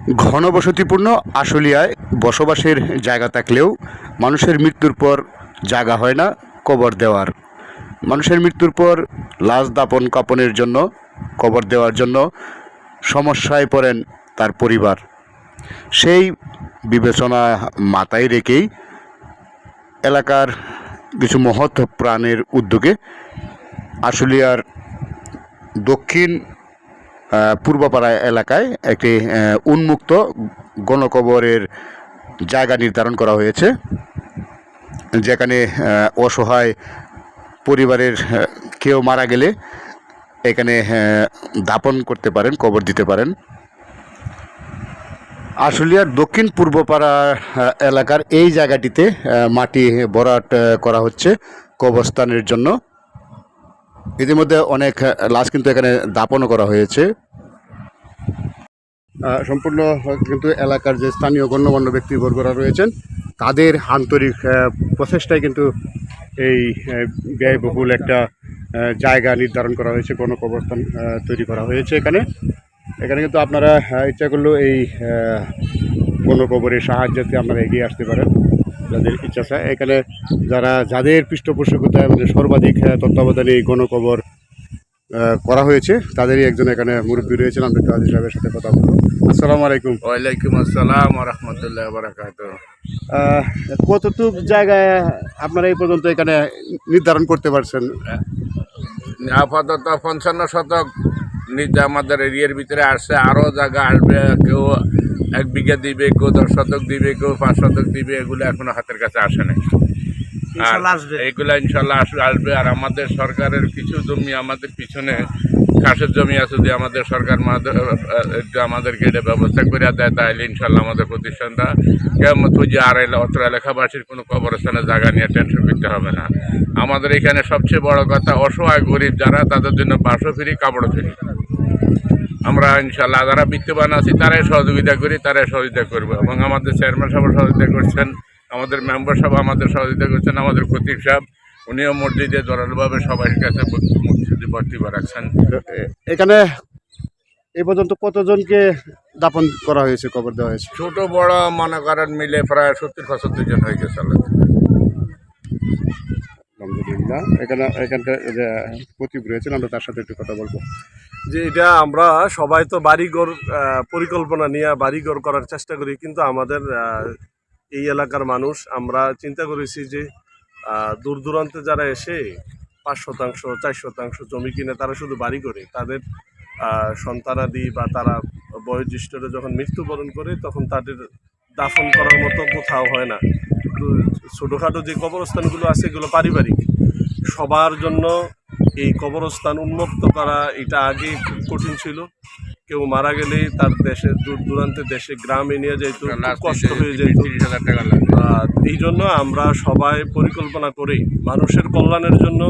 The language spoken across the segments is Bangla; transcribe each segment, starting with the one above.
ঘনবসতিপূর্ণ আশুলিয়ায় বসবাসের জায়গা থাকলেও মানুষের মৃত্যুর পর জায়গা হয় না কবর দেওয়ার। মানুষের মৃত্যুর পর লাশ দাপন কাপনের জন্য, কবর দেওয়ার জন্য সমস্যায় পড়েন তার পরিবার। সেই বিবেচনা মাথায় রেখেই এলাকার কিছু মহৎ প্রাণের উদ্যোগে আশুলিয়ার দক্ষিণ পূর্বপাড়া এলাকায় একটি উন্মুক্ত গণকবরের জায়গা নির্ধারণ করা হয়েছে, যেখানে অসহায় পরিবারের কেউ মারা গেলে এখানে দাপন করতে পারেন, কবর দিতে পারেন। আশুলিয়ার দক্ষিণ পূর্বপাড়া এলাকার এই জায়গাটিতে মাটি ভরাট করা হচ্ছে কবরস্থানের জন্য। ইতিমধ্যে অনেক লাশ কিন্তু এখানে দাপনও করা হয়েছে। সম্পূর্ণ কিন্তু এলাকার যে স্থানীয় গণ্যমান্য ব্যক্তিবর্গরা রয়েছেন তাদের আন্তরিক প্রচেষ্টায় কিন্তু এই ব্যয়বহুল একটা জায়গা নির্ধারণ করা হয়েছে, গণকবরস্থান তৈরি করা হয়েছে। এখানে কিন্তু আপনারা ইচ্ছা করলেও এই গণকবরের সাহায্যে আপনারা এগিয়ে আসতে পারেন যাদের ইচ্ছা চায়। এখানে যাদের পৃষ্ঠপোষকতায় সর্বাধিক তত্ত্বাবধানে এই গণকবর করা হয়েছে তাদেরই একজন এখানে মুরব্বী রয়েছেন। আমরা কাজী সাহেবের সাথে কথা বলবো। আসসালামু আলাইকুম। ওয়ালাইকুম আসসালাম ওয়া রাহমাতুল্লাহি ওয়া বারাকাতুহু। কতটুক জায়গায় আপনারা এই পর্যন্ত এখানে নির্ধারণ করতে পারছেন? আপাতত 55 শতক নিজে আমাদের এরিয়ার ভিতরে আসছে, আরও জায়গা আসবে। কেউ 1 বিঘা দিবে, কেউ 10 শতক দিবে, কেউ 5 শতক দিবে। এগুলো এখনো হাতের কাছে আসে নাই। এইগুলা ইনশাল্লাহ আসবে। আর আমাদের সরকারের কিছু জমি আমাদের পিছনে ঘাসের জমি আছে, যদি আমাদের সরকার একটু আমাদেরকে এটা ব্যবস্থা করে দেয় তাহলে ইনশাল্লাহ আমাদের প্রতিষ্ঠানটা কেমন যে আর অত্র এলাকাবাসীর কোনো কবরস্থানের জায়গা নিয়ে টেনশন করতে হবে না। আমাদের এখানে সবচেয়ে বড় কথা, অসহায় গরিব যারা, তাদের জন্য বাসও ফ্রি, কাপড় ফ্রি। আমরা ইনশাল্লাহ যারা বিত্তবান আছি তারাই সহযোগিতা করি, তারাই সহযোগিতা করবো। এবং আমাদের চেয়ারম্যান সাহেব সহযোগিতা করছেন, আমাদের মেম্বার সাহেব আমাদের সহযোগিতা করছেন, আমাদের খতিব সাহেব উনিও মসজিদে জোরালোভাবে সবার কাছে মসজিদে ভর্তি রাখছেন। এখানে এই পর্যন্ত কতজনকে দাপন করা হয়েছে, কবর দেওয়া হয়েছে? ছোট বড় মনে করেন মিলে প্রায় 70-75 জন হয়ে গেছে। আলহামদুলিল্লাহ। এখানকার যে খতিব রয়েছেন আমরা তার সাথে একটু কথা বলবো। যে এটা আমরা সবাই তো বাড়িঘর পরিকল্পনা নিয়ে বাড়িঘর করার চেষ্টা করি, কিন্তু আমাদের এই এলাকার মানুষ আমরা চিন্তা করেছি যে দূর দূরান্তে যারা এসে 5 শতাংশ 4 শতাংশ জমি কিনে তারা শুধু বাড়ি করে, তাদের সন্তানাদি বা তারা বয়োজ্যেষ্ঠরা যখন মৃত্যুবরণ করে তখন তাদের দাফন করার মতো কোথাও হয় না। ছোটোখাটো যে কবরস্থানগুলো আছে এগুলো পারিবারিক, সবার জন্য এই কবরস্থান উন্মুক্ত করা এটা আগে খুব কঠিন ছিল। কেউ মারা গেলে তার দেশে দূর দূরান্তে দেশে গ্রামে নিয়ে যেত, কষ্ট হয়ে যেত। এই জন্য আমরা সবাই পরিকল্পনা করি মানুষের কল্যাণের জন্য,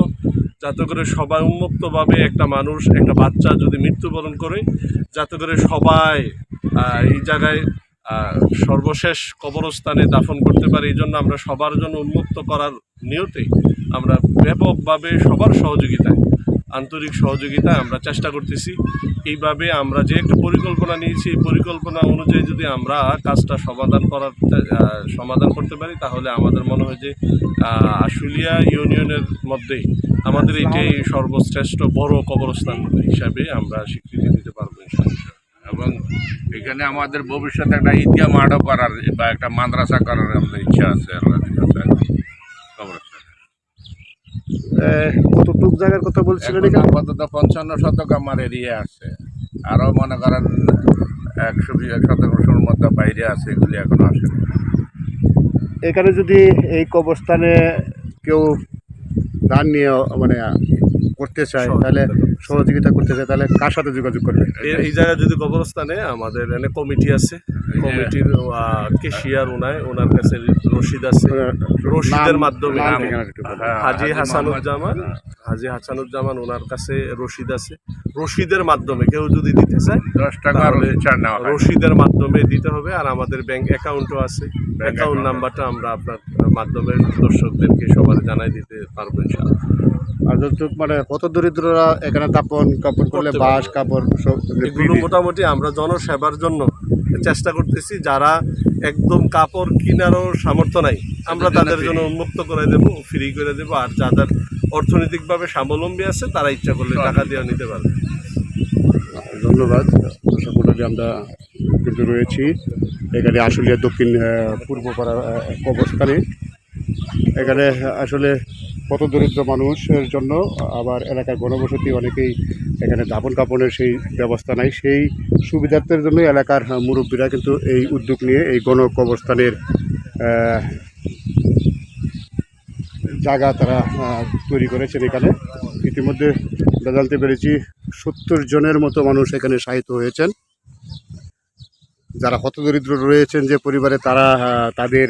যাতে করে সবাই উন্মুক্তভাবে একটা মানুষ, একটা বাচ্চা যদি মৃত্যুবরণ করে, যাতে করে সবাই এই জায়গায় সর্বশেষ কবরস্থানে দাফন করতে পারে। এই জন্য আমরা সবার জন্য উন্মুক্ত করার নিয়তে আমরা ব্যাপকভাবে সবার সহযোগিতায়, আন্তরিক সহযোগিতায় আমরা চেষ্টা করতেছি। এইভাবে আমরা যে একটা পরিকল্পনা নিয়েছি, এই পরিকল্পনা অনুযায়ী যদি আমরা কাজটা সমাধান করতে পারি তাহলে আমাদের মনে হয় যে আশুলিয়া ইউনিয়নের মধ্যেই আমাদের এটাই সর্বশ্রেষ্ঠ বড় কবরস্থান হিসাবে আমরা স্বীকৃতি দিতে পারবো ইনশাআল্লাহ। এবং এখানে আমাদের ভবিষ্যতে একটা ঈদগাহ মাঠও করার বা একটা মাদ্রাসা করার আমাদের ইচ্ছা আছে। কতটুক জায়গার কথা বলছিলেন? আপাতত 55 শতক আমার এরিয়া আছে, আরও মনে করেন 120 শতাংশের মতো বাইরে আছে, এগুলি এখনো আসে। এখানে যদি এই কবরস্থানে কেউ দান নিয়ে করতে চায়, তাহলে সহযোগিতা করতে চায়, তাহলে কার সাথে যোগাযোগ করবে? এই জায়গায় যদি কবরস্থানে আমাদের এখানে কমিটি আছে, কমিটির কেশিয়ার ওনার কাছে রশিদ আছে, রশিদের মাধ্যমে হাজি হাসানুজ্জামান ওনার কাছে রশিদ আছে। রশিদের মাধ্যমে কেউ যদি দিতে চায় 10 টাকা রশিদের মাধ্যমে দিতে হবে। আর আমাদের ব্যাংক অ্যাকাউন্টও আছে, অ্যাকাউন্ট নাম্বারটা আমরা আপনার মাধ্যমে দর্শকদেরকে সবার জানাই দিতে পারবো ইনশাআল্লাহ। আর যতটুকু কত দরিদ্ররা এখানে দাপন কাপড় করলে বাস কাপড় সব এগুলো মোটামুটি আমরা জনসেবার জন্য চেষ্টা করতেছি, যারা একদম কাপড় কেনারও সামর্থ্য নাই আমরা তাদের জন্য উন্মুক্ত করে দেব, ফ্রি করে দেব। আর যাদের অর্থনৈতিকভাবে স্বাবলম্বী আছে তারা ইচ্ছা করলে টাকা দিয়ে নিতে পারবে। ধন্যবাদ। দর্শক মণ্ডলী, আমরা কিন্তু রয়েছি এখানে আশুলিয়া দক্ষিণ পূর্বপাড়া কবরস্থানে। এখানে আসলে কত দরিদ্র মানুষের জন্য, আবার এলাকার ঘনবসতি অনেকেই এখানে দাফন কাপনের সেই ব্যবস্থা নাই, সেই সুবিধার্থের জন্য এলাকার মুরব্বীরা কিন্তু এই উদ্যোগ নিয়ে এই কবরস্থানের জায়গা তারা তৈরি করেছেন। এখানে ইতিমধ্যে আমরা জানতে পেরেছি 70 জনের মতো মানুষ এখানে শায়িত হয়েছেন। যারা হতদরিদ্র রয়েছেন যে পরিবারে, তারা তাদের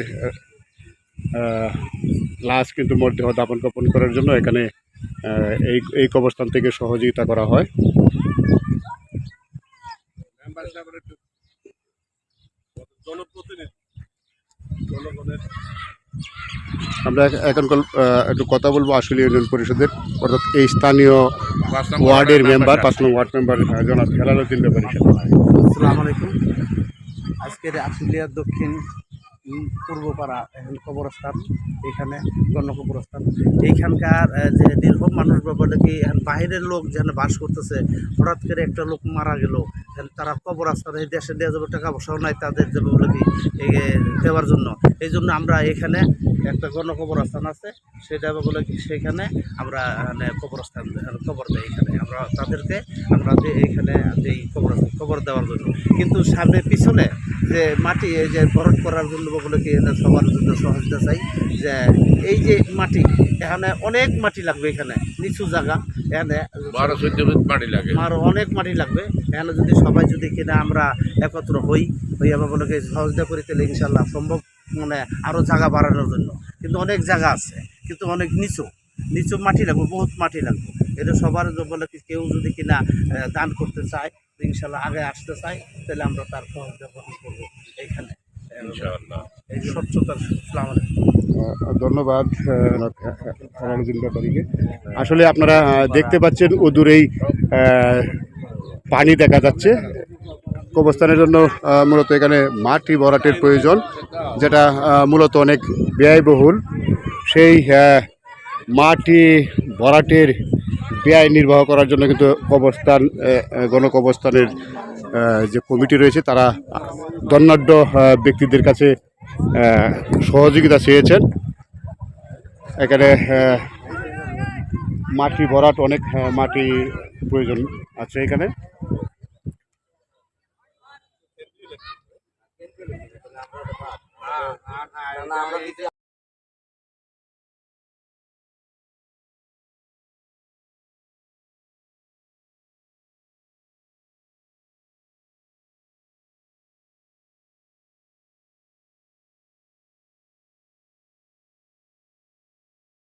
লাশ কিন্তু মরদেহ দাপন কাপন করার জন্য এখানে এই কবরস্থান থেকে সহযোগিতা করা হয়। আমরা এখন একটু কথা বলবো আশুলিয়া ইউনিয়ন পরিষদের, অর্থাৎ এই স্থানীয় ওয়ার্ডের মেম্বার, 5 নং ওয়ার্ড মেম্বার জনাব হেলালুদ্দিন ব্যাপারীর সাথে। আসসালামু আলাইকুম। আজকের আশুলিয়া দক্ষিণ পূর্বপাড়া এখন কবরস্থান, এখানে গণকবরস্থান। এইখানকার যে নির্ভর মানুষ বলে কি বাইরের লোক যেখানে বাস করতেছে, হঠাৎ করে একটা লোক মারা গেল, তারা কবরস্থান এই দেশে দেওয়া যাবে, টাকা পয়সাও নাই তাদের যাবে বলে কি দেওয়ার জন্য। এই জন্য আমরা এখানে একটা গণকবরস্থান আছে, সেটা বলে কি সেখানে আমরা কবরস্থান কবর দেয়। এখানে আমরা তাদেরকে আমরা এইখানে এই কবর দেওয়ার জন্য, কিন্তু সামনে পিছনে যে মাটি এই যে ভরট করার জন্য বলে কি সবার জন্য সহযোগিতা চাই। যে এই যে মাটি এখানে অনেক মাটি লাগবে, এখানে নিচু জায়গা, এখানে 12-14 ফুট মাটি লাগে, আরও অনেক মাটি লাগবে। এখানে যদি সবাই যদি কিনা আমরা একত্র হই আবার বলে কি সহযোগিতা করি, তাহলে ইনশাল্লাহ সম্ভব, আরও জায়গা বাড়ানোর জন্য। কিন্তু অনেক জায়গা আছে, কিন্তু অনেক নিচু নিচু মাটি লাগবে, বহুত মাটি লাগবে। এটা সবার বলে কি কেউ যদি কিনা দান করতে চায়, ইনশাল্লাহ আগে আসতে চায়, তাহলে আমরা তার সহযোগিতা গ্রহণ করবো এইখানে ইনশাআল্লাহ। এই স্বচ্ছতার। আসসালামু আলাইকুম। ধন্যবাদ হেলালুদ্দিন ব্যাপারীকে। আসলে আপনারা দেখতে পাচ্ছেন অদূরেই পানি দেখা যাচ্ছে। কবরস্থানের জন্য মূলত এখানে মাটি ভরাটের প্রয়োজন, যেটা মূলত অনেক ব্যয়বহুল। সেই মাটি ভরাটের ব্যয় নির্বাহ করার জন্য কিন্তু গণকবরস্থানের যে কমিটি রয়েছে, তারা ধনাঢ্য ব্যক্তিদের কাছে সহযোগিতা চেয়েছেন। এখানে মাটি ভরাট, অনেক মাটি প্রয়োজন আছে এখানে।